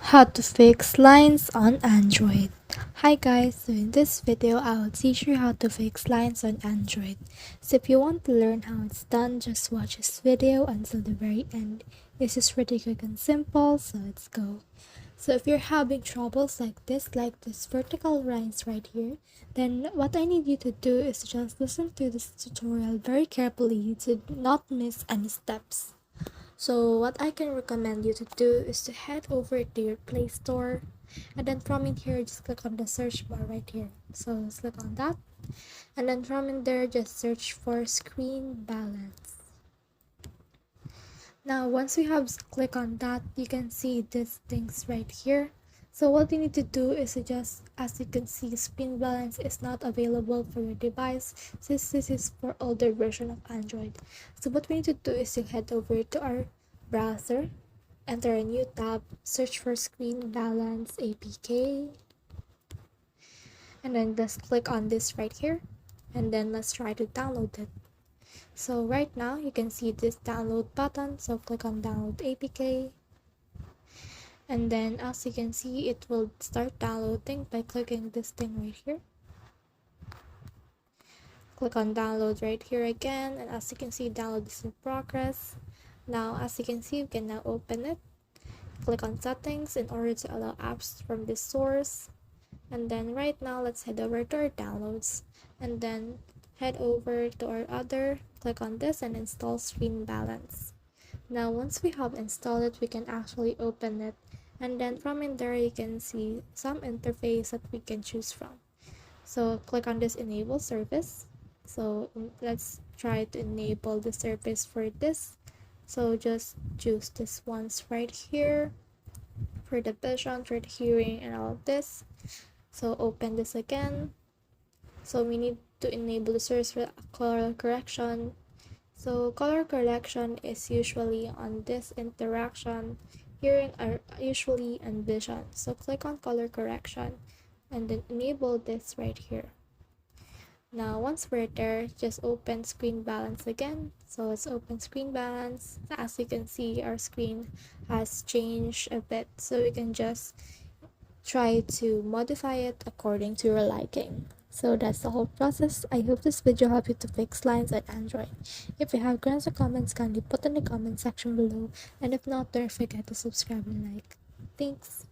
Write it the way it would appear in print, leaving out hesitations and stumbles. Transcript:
How to fix lines on Android. Hi guys, so in this video I will teach you how to fix lines on Android. So if you want to learn how it's done, just watch this video until the very end. This is pretty quick and simple, so let's go. So if you're having troubles like this vertical lines right here, then what I need you to do is just listen to this tutorial very carefully to not miss any steps. So what I can recommend you to do is to head over to your Play Store, and then from in here just click on the search bar right here. So let's click on that, and then from in there just search for screen balance. Now once we have click on that, you can see these things right here. So what you need to do is to just, as you can see, screen balance is not available for your device since this is for older version of Android. So what we need to do is to head over to our browser, enter a new tab, search for screen balance APK, and then just click on this right here, and then let's try to download it. So right now you can see this download button, so click on download APK, and then as you can see it will start downloading by clicking this thing right here. Click on download right here again, and as you can see download is in progress. Now as you can see, you can now open it. Click on settings in order to allow apps from this source, and then right now let's head over to our downloads, and then head over to our other, click on this and install screen balance. Now once we have installed it, we can actually open it, and then from in there you can see some interface that we can choose from. So click on this enable service. So let's try to enable the service for this. So just choose this ones right here for the vision, for the hearing, and all of this. So open this again. So we need to enable the search for color correction. So color correction is usually on this interaction, hearing are usually and vision. So click on color correction and then enable this right here. Now once we're there, just open screen balance again. So let's open screen balance. As you can see, our screen has changed a bit, so we can just try to modify it according to your liking. So that's the whole process. I hope this video helped you to fix lines on Android. If you have questions or comments, kindly put in the comment section below, and if not, don't forget to subscribe and like. Thanks.